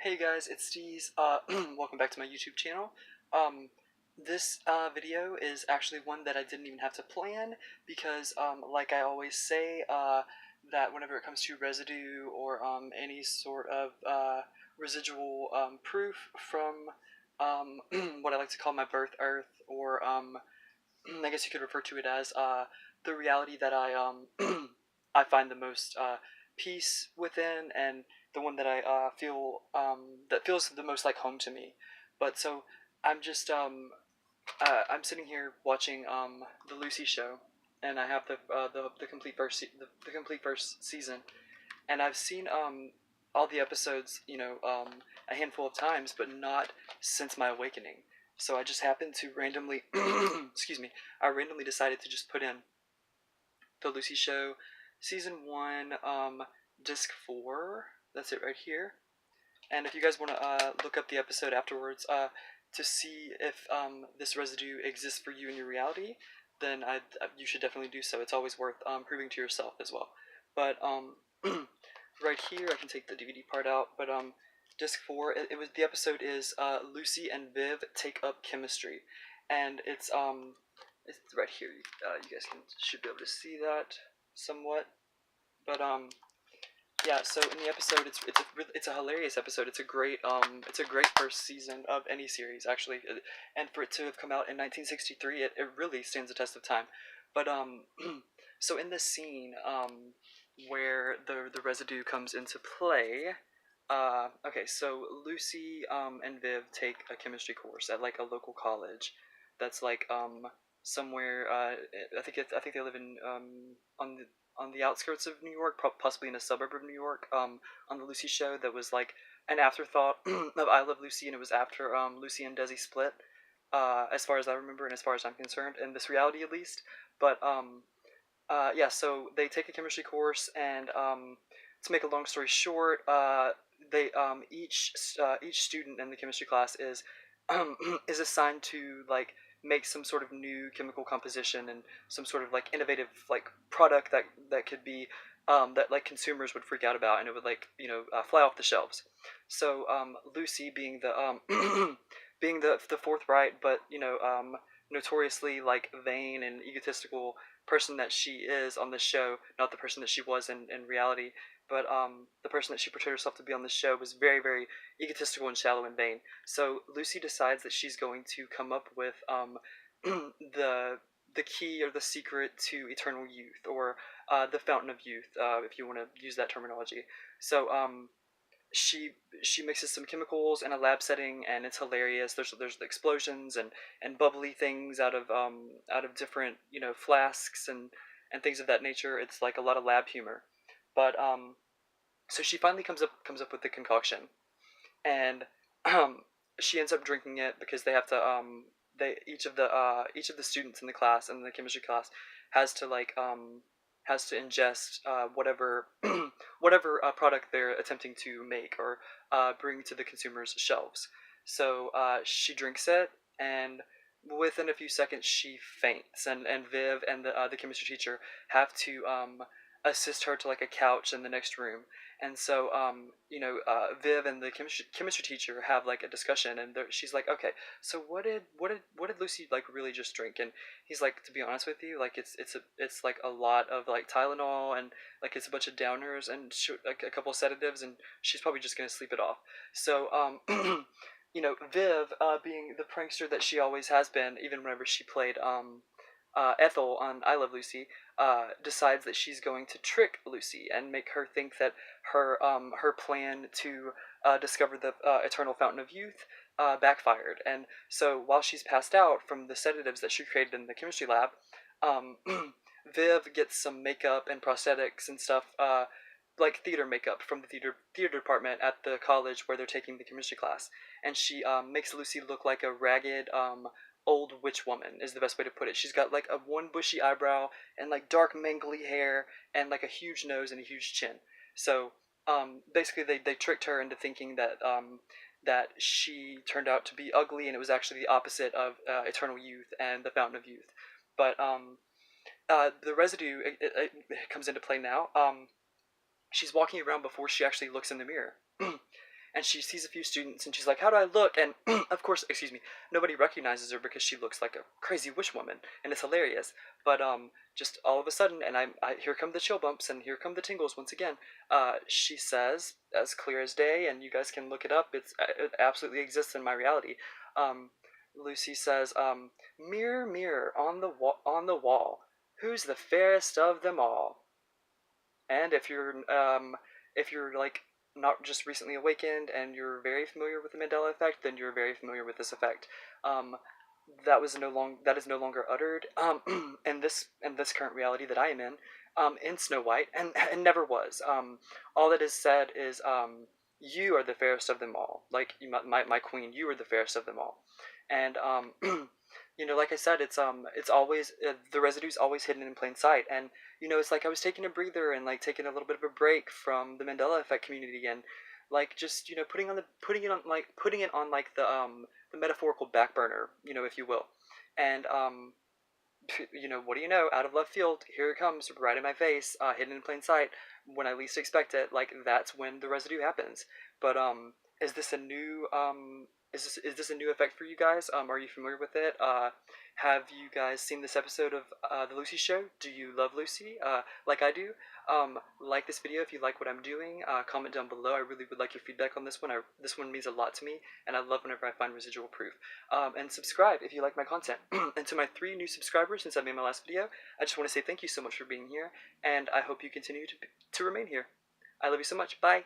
Hey guys, it's Steez. Welcome back to my YouTube channel. This video is actually one that I didn't even have to plan because, like I always say, that whenever it comes to residue or any sort of residual proof from what I like to call my birth earth, or I guess you could refer to it as the reality that I find the most peace within, and the one that I feel that feels the most like home to me. But so I'm just I'm sitting here watching the Lucy show, and I have the complete the complete first season, and I've seen all the episodes, a handful of times, but not since my awakening. So I just happened to randomly, excuse me, I randomly decided to just put in the Lucy Show, season one, disc 4. That's it right here. And if you guys want to look up the episode afterwards, to see if this residue exists for you in your reality, then you should definitely do so. It's always worth proving to yourself as well. But right here, I can take the DVD part out. But disc 4, it was the episode is Lucy and Viv take up chemistry, and it's right here. You guys should be able to see that somewhat. But yeah, so in the episode, it's a hilarious episode. It's a great first season of any series, actually, and for it to have come out in 1963, it really stands the test of time. But so in this scene, where the residue comes into play, okay, so Lucy and Viv take a chemistry course at like a local college, that's like somewhere. I think they live in on the outskirts of New York, possibly in a suburb of New York, on the Lucy show. That was like an afterthought of I Love Lucy, and it was after Lucy and Desi split, as far as I remember and as far as I'm concerned, in this reality at least. But yeah, so they take a chemistry course, and to make a long story short, they each student in the chemistry class is is assigned to like make some sort of new chemical composition and some sort of like innovative like product that could be that like consumers would freak out about, and it would like fly off the shelves. So Lucy, being the being the forthright but notoriously like vain and egotistical person that she is on the show, not the person that she was in reality, but the person that she portrayed herself to be on the show was very, very egotistical and shallow and vain. So Lucy decides that she's going to come up with the key or the secret to eternal youth, or the fountain of youth, if you want to use that terminology. So she mixes some chemicals in a lab setting, and it's hilarious. There's explosions and bubbly things out of different flasks and things of that nature. It's like a lot of lab humor. But so she finally comes up with the concoction, and she ends up drinking it because they have to they each of the students in the class, in the chemistry class, has to like has to ingest whatever whatever product they're attempting to make or bring to the consumer's shelves. So she drinks it, and within a few seconds she faints, and Viv and the chemistry teacher have to assist her to like a couch in the next room. And so Viv and the chemistry teacher have like a discussion, and she's like, okay, so what did Lucy like really just drink? And he's like, to be honest with you, like it's like a lot of like Tylenol, and like it's a bunch of downers and like a couple of sedatives, and she's probably just gonna sleep it off. So Viv, being the prankster that she always has been, even whenever she played Ethel on I Love Lucy, decides that she's going to trick Lucy and make her think that her plan to discover the eternal fountain of youth backfired. And so while she's passed out from the sedatives that she created in the chemistry lab, um, Viv gets some makeup and prosthetics and stuff, like theater makeup from the theater department at the college where they're taking the chemistry class, and she makes Lucy look like a ragged old witch woman, is the best way to put it. She's got like a one bushy eyebrow and like dark mangly hair and like a huge nose and a huge chin. So basically they tricked her into thinking that that she turned out to be ugly, and it was actually the opposite of eternal youth and the fountain of youth. But the residue, it comes into play now. She's walking around before she actually looks in the mirror. and she sees a few students, and she's like, "How do I look?" And of course, excuse me, nobody recognizes her because she looks like a crazy witch woman, and it's hilarious. But just all of a sudden, and here come the chill bumps, and here come the tingles once again. She says, as clear as day, and you guys can look it up. It absolutely exists in my reality. Um, Lucy says, "Mirror, mirror on the wall, who's the fairest of them all?" And if you're like not just recently awakened and you're very familiar with the Mandela effect, then you're very familiar with this effect. Um, that is no longer uttered in this current reality that I am in Snow White, and never was. All that is said is you are the fairest of them all. Like my queen, you are the fairest of them all. And like I said, it's always the residue's always hidden in plain sight. And it's like I was taking a breather and like taking a little bit of a break from the Mandela effect community, and like just putting it on like the metaphorical back burner, if you will. And what do you know? Out of left field, here it comes, right in my face, hidden in plain sight, when I least expect it. Like that's when the residue happens. But is this a new is this a new effect for you guys? Are you familiar with it? Have you guys seen this episode of the Lucy Show? Do you love Lucy? Like I do. Like this video if you like what I'm doing. Comment down below. I really would like your feedback on this one. This one means a lot to me, and I love whenever I find residual proof. And subscribe if you like my content. And to my 3 new subscribers since I made my last video, I just want to say thank you so much for being here, and I hope you continue to remain here. I love you so much. Bye!